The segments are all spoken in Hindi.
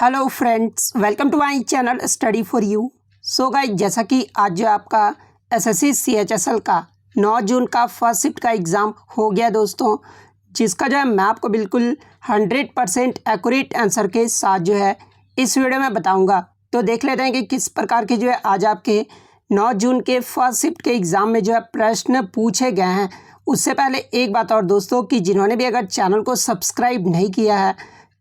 Hello friends, welcome to my channel study for you. So guys, जैसा कि आज जो आपका एसएससी सीएचएसएल का 9 जून का फर्स्ट शिफ्ट का एग्ज़ाम हो गया दोस्तों, जिसका जो है मैं आपको बिल्कुल 100% एक्यूरेट आंसर के साथ जो है इस वीडियो में बताऊंगा। तो देख लेते हैं कि किस प्रकार के जो है आज आपके 9 जून के फर्स्ट शिफ्ट के एग्ज़ाम में जो है प्रश्न पूछे गए हैं। उससे पहले एक बात और दोस्तों, कि जिन्होंने भी अगर चैनल को सब्सक्राइब नहीं किया है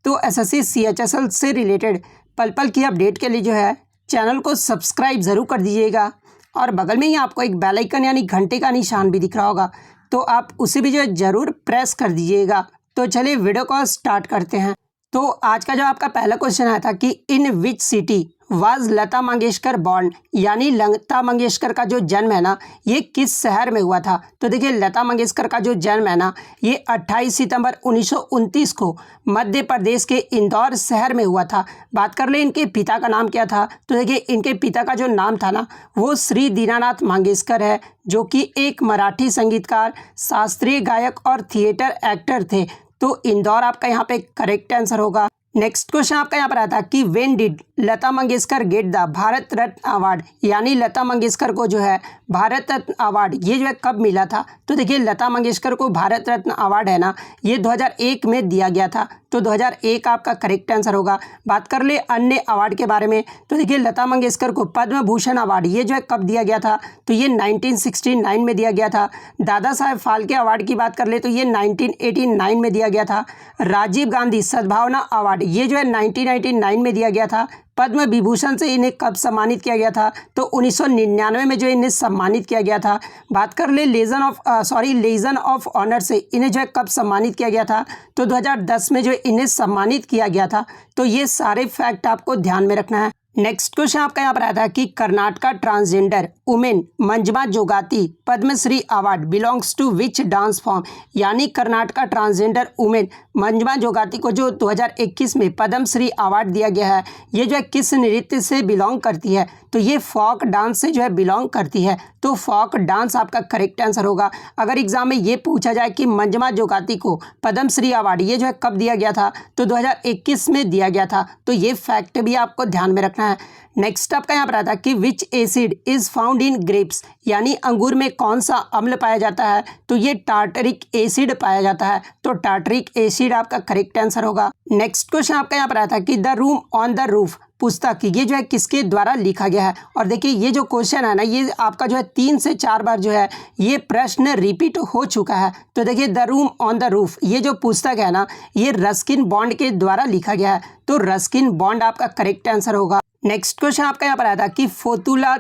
तो एसएससी सीएचएसएल से रिलेटेड पल पल की अपडेट के लिए जो है चैनल को सब्सक्राइब ज़रूर कर दीजिएगा। और बगल में ही आपको एक बेल आइकन यानी घंटे का निशान भी दिख रहा होगा, तो आप उसे भी जो है ज़रूर प्रेस कर दीजिएगा। तो चलिए वीडियो को स्टार्ट करते हैं। तो आज का जो आपका पहला क्वेश्चन आया था कि in which city was Lata Mangeshkar born, यानी लता मंगेशकर का जो जन्म है ना ये किस शहर में हुआ था। तो देखिए, लता मंगेशकर का जो जन्म है ना ये 28 सितंबर 1929 को मध्य प्रदेश के इंदौर शहर में हुआ था। बात कर ले इनके पिता का नाम क्या था, तो देखिए इनके पिता का जो नाम था ना वो श्री दीनानाथ मंगेशकर है, जो कि एक मराठी संगीतकार, शास्त्रीय गायक और थिएटर एक्टर थे। तो इंदौर आपका यहाँ पे करेक्ट आंसर होगा। नेक्स्ट क्वेश्चन आपका यहाँ पर आता कि when did Lata Mangeshkar get the Bharat Ratna award, यानी लता मंगेशकर को जो है भारत रत्न अवार्ड ये जो है कब मिला था। तो देखिए, लता मंगेशकर को भारत रत्न अवार्ड है ना ये 2001 में दिया गया था। तो 2001 आपका करेक्ट आंसर होगा। बात कर ले अन्य अवार्ड के बारे में, तो देखिए लता मंगेशकर को पद्म भूषण अवार्ड ये जो है कब दिया गया था, तो ये 1969 में दिया गया था। दादा साहेब फाल्के अवार्ड की बात कर ले तो ये 1989 में दिया गया था। राजीव गांधी सद्भावना अवार्ड ये जो है 1999 में दिया गया था। पद्म विभूषण से इन्हें कब सम्मानित किया गया था, तो 1999 में जो इन्हें सम्मानित किया गया था। बात कर ले लीजन ऑफ ऑनर से इन्हें जो है कब सम्मानित किया गया था, तो 2010 में जो इन्हें सम्मानित किया गया था। तो ये सारे फैक्ट आपको ध्यान में रखना है। नेक्स्ट क्वेश्चन आपका यहाँ पर आया था कि Karnataka transgender women Manjamma Jogati Padma Shri award belongs to which dance form, यानी कर्नाटका ट्रांसजेंडर वुमेन मंजमा जोगाती को जो 2021 में पद्मश्री अवार्ड दिया गया है ये जो है किस नृत्य से बिलोंग करती है, तो ये फोक डांस से जो है बिलोंग करती है। तो फोक डांस आपका करेक्ट आंसर होगा। अगर एग्जाम में ये पूछा जाए कि मंजमा जोगाती को पद्मश्री अवार्ड ये जो है कब दिया गया था, तो 2021 में दिया गया था। तो ये फैक्ट भी आपको ध्यान में रखना है। नेक्स्ट आपका यहाँ पर आता है कि विच acid is found in grapes, यानी अंगूर में कौन सा अम्ल पाया जाता है, तो ये टार्टरिक एसिड पाया जाता है। तो टार्टरिक एसिड आपका करेक्ट आंसर होगा। नेक्स्ट क्वेश्चन आपका यहाँ पर आता है कि the room on the roof पुस्तक ये जो है किसके द्वारा लिखा गया है। और देखिए ये जो क्वेश्चन है ना ये आपका जो है 3 से 4 बार जो है ये प्रश्न रिपीट हो चुका है। तो देखिए the room on the roof ये जो पुस्तक है ना ये रस्किन बॉन्ड के द्वारा लिखा गया है। तो रस्किन बॉन्ड आपका करेक्ट आंसर होगा। नेक्स्ट क्वेश्चन आपका यहाँ पर आया था कि फोतुला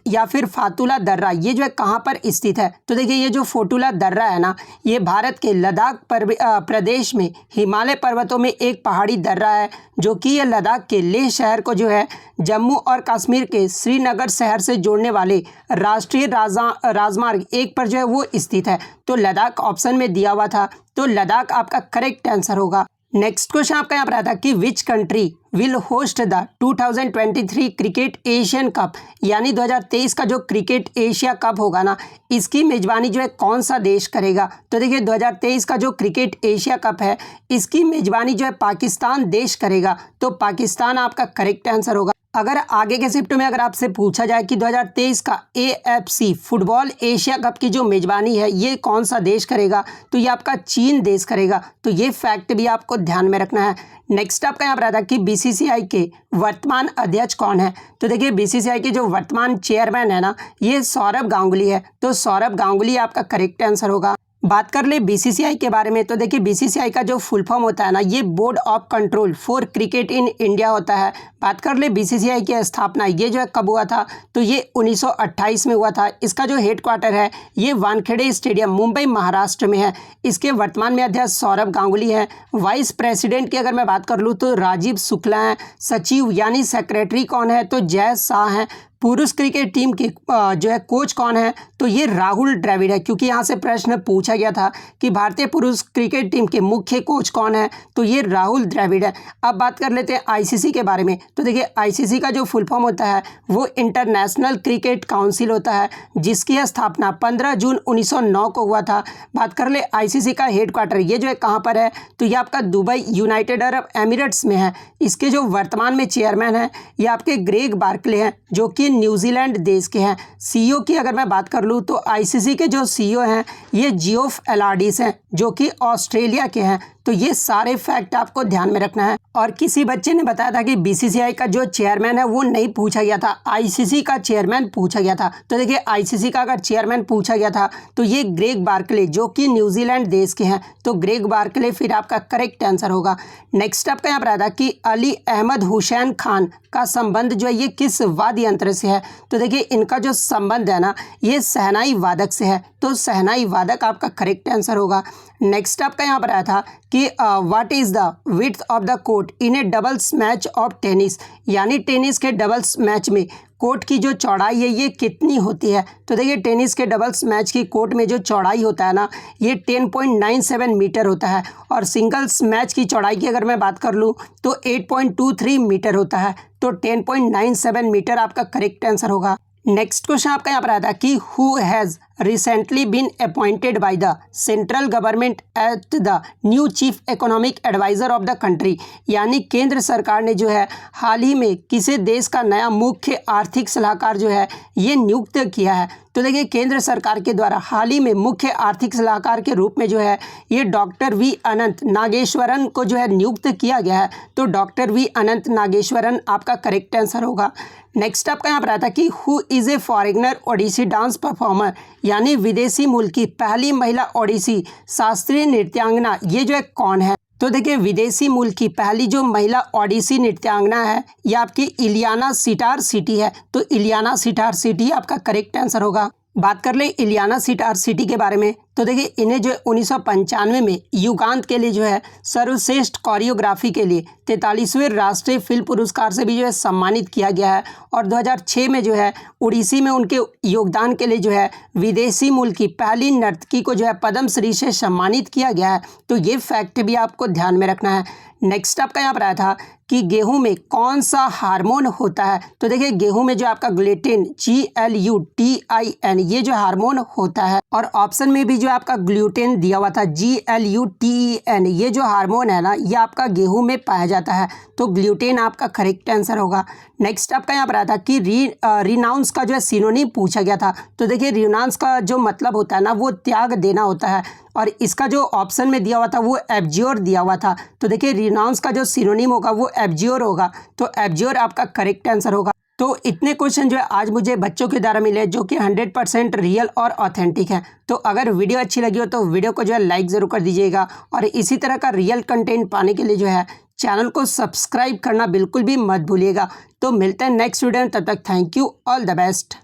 या फिर फातुला दर्रा ये जो है कहाँ पर स्थित है। तो देखिए ये जो फोतुला दर्रा है ना ये भारत के लद्दाख प्रदेश में हिमालय पर्वतों में एक पहाड़ी दर्रा है, जो कि ये लद्दाख के लेह शहर को जो है जम्मू और कश्मीर के श्रीनगर शहर से जोड़ने वाले राष्ट्रीय राजमार्ग 1 पर जो है वो स्थित है। तो लद्दाख ऑप्शन में दिया हुआ था, तो लद्दाख आपका करेक्ट आंसर होगा। नेक्स्ट क्वेश्चन आपका यहाँ पर आता है कि which country will host the 2023 cricket Asian cup, यानी 2023 का जो क्रिकेट एशिया कप होगा ना इसकी मेजबानी जो है कौन सा देश करेगा। तो देखिए 2023 का जो क्रिकेट एशिया कप है इसकी मेजबानी जो है पाकिस्तान देश करेगा। तो पाकिस्तान आपका करेक्ट आंसर होगा। अगर आगे के शिफ्ट में अगर आपसे पूछा जाए कि 2023 का AFC फुटबॉल एशिया कप की जो मेजबानी है ये कौन सा देश करेगा, तो ये आपका चीन देश करेगा। तो ये फैक्ट भी आपको ध्यान में रखना है। नेक्स्ट आपका यहाँ पर आता है कि BCCI के वर्तमान अध्यक्ष कौन है। तो देखिए BCCI के जो वर्तमान चेयरमैन है ना ये सौरभ गांगुली है। तो सौरभ गांगुली आपका करेक्ट आंसर होगा। बात कर ले BCCI के बारे में, तो देखिए BCCI का जो फुल फॉर्म होता है ना ये board of control for cricket in India होता है। बात कर ले BCCI की स्थापना ये जो है कब हुआ था, तो ये 1928 में हुआ था। इसका जो हेडक्वार्टर है ये वानखेड़े स्टेडियम मुंबई महाराष्ट्र में है। इसके वर्तमान में अध्यक्ष सौरभ गांगुली है। वाइस प्रेसिडेंट की अगर मैं बात कर लूँ तो राजीव शुक्ला हैं। सचिव यानी सेक्रेटरी कौन है, तो जय शाह हैं। पुरुष क्रिकेट टीम के जो है कोच कौन है, तो ये राहुल द्रविड़ है, क्योंकि यहाँ से प्रश्न पूछा गया था कि भारतीय पुरुष क्रिकेट टीम के मुख्य कोच कौन है, तो ये राहुल द्रविड़ है। अब बात कर लेते हैं आईसीसी के बारे में। तो देखिए आईसीसी का जो फुल फॉर्म होता है वो इंटरनेशनल क्रिकेट काउंसिल होता है, जिसकी स्थापना 15 जून 1909 को हुआ था। बात कर ले आईसीसी का हेडक्वार्टर ये जो है कहाँ पर है, तो ये आपका दुबई यूनाइटेड अरब एमिरेट्स में है। इसके जो वर्तमान में चेयरमैन है ये आपके ग्रेग बार्कले हैं, जो कि न्यूजीलैंड देश के हैं। सीईओ की अगर मैं बात कर लूँ तो आईसीसी के जो सीईओ हैं ये जियोफ एलार्डिस हैं, जो कि ऑस्ट्रेलिया के हैं। तो ये सारे फैक्ट आपको ध्यान में रखना है। और किसी बच्चे ने बताया था कि बीसीसीआई का जो चेयरमैन है वो नहीं पूछा गया था, आईसीसी का चेयरमैन पूछा गया था। तो देखिए आईसीसी का अगर चेयरमैन पूछा गया था तो ये ग्रेग बार्कले, जो कि न्यूजीलैंड देश के हैं। तो ग्रेग बार्कले फिर आपका करेक्ट आंसर होगा। नेक्स्ट आपका यहाँ पर आता है कि अली अहमद हुसैन खान का संबंध जो है ये किस वाद्य यंत्र से है, तो देखिए इनका जो संबंध है ना ये शहनाई वादक से है। तो शहनाई वादक आपका करेक्ट आंसर होगा। नेक्स्ट आपका यहाँ पर आया था कि what is the width of the court in A doubles match of tennis, यानी टेनिस के डबल्स मैच में कोर्ट की जो चौड़ाई है ये कितनी होती है। तो देखिए टेनिस के डबल्स मैच की कोर्ट में जो चौड़ाई होता है ना ये 10.97 मीटर होता है, और सिंगल्स मैच की चौड़ाई की अगर मैं बात कर लूँ तो 8.23 मीटर होता है। तो 10.97 मीटर आपका करेक्ट आंसर होगा। नेक्स्ट क्वेश्चन आपका यहाँ पर आता है कि who has recently been appointed by the central government as the new chief economic advisor of the country, यानी केंद्र सरकार ने जो है हाल ही में किसी देश का नया मुख्य आर्थिक सलाहकार जो है ये नियुक्त किया है। तो देखिए केंद्र सरकार के द्वारा हाल ही में मुख्य आर्थिक सलाहकार के रूप में जो है ये डॉक्टर वी अनंत नागेश्वरन को जो है नियुक्त किया गया है। तो डॉक्टर वी अनंत नागेश्वरन आपका करेक्ट आंसर होगा। नेक्स्ट आपका यहाँ पर आता है कि who is a foreigner Odissi dance performer, यानी विदेशी मूल की पहली महिला ओडिसी शास्त्रीय नृत्यांगना ये जो है कौन है। तो देखिए विदेशी मूल की पहली जो महिला ओडिसी नृत्यांगना है ये आपकी इलियाना सिटार सिटी है। तो इलियाना सिटार सिटी आपका करेक्ट आंसर होगा। बात कर ले इलियाना सिटार सिटी के बारे में, तो देखिए इन्हें जो 1995 में युगांत के लिए जो है सर्वश्रेष्ठ कोरियोग्राफी के लिए 43वें राष्ट्रीय फिल्म पुरस्कार से भी जो है सम्मानित किया गया है। और 2006 में जो है उड़ीसी में उनके योगदान के लिए जो है विदेशी मूल की पहली नर्तकी को जो है पद्मश्री से सम्मानित किया गया है। तो ये फैक्ट भी आपको ध्यान में रखना है। नेक्स्ट आपका यहाँ पर आया था कि गेहूं में कौन सा हार्मोन होता है। तो देखिए गेहूं में जो आपका ग्लूटेन GLUTIN ये जो हार्मोन होता है, और ऑप्शन में भी जो आपका ग्लूटेन दिया हुआ था GLUTEN ये जो हार्मोन है ना ये आपका गेहूं में पाया जाता है। तो ग्लूटेन आपका करेक्ट आंसर होगा। नेक्स्ट आपका यहाँ पर आया था कि रिनाउंस का जो है सिनोनिम पूछा गया था। तो देखिए रिनाउंस का जो मतलब होता है ना वो त्याग देना होता है, और इसका जो ऑप्शन में दिया हुआ था वो एब्ज्योर दिया हुआ था। तो देखिए रिनाउंस का जो सिनोनिम होगा वो एब्ज्योर होगा। तो एब्ज्योर आपका करेक्ट आंसर होगा। तो इतने क्वेश्चन जो है आज मुझे बच्चों के द्वारा मिले जो कि 100% रियल और ऑथेंटिक है। तो अगर वीडियो अच्छी लगी हो तो वीडियो को जो है लाइक ज़रूर कर दीजिएगा, और इसी तरह का रियल कंटेंट पाने के लिए जो है चैनल को सब्सक्राइब करना बिल्कुल भी मत भूलिएगा। तो मिलते हैं नेक्स्ट वीडियो में, तब तक thank you, all the best.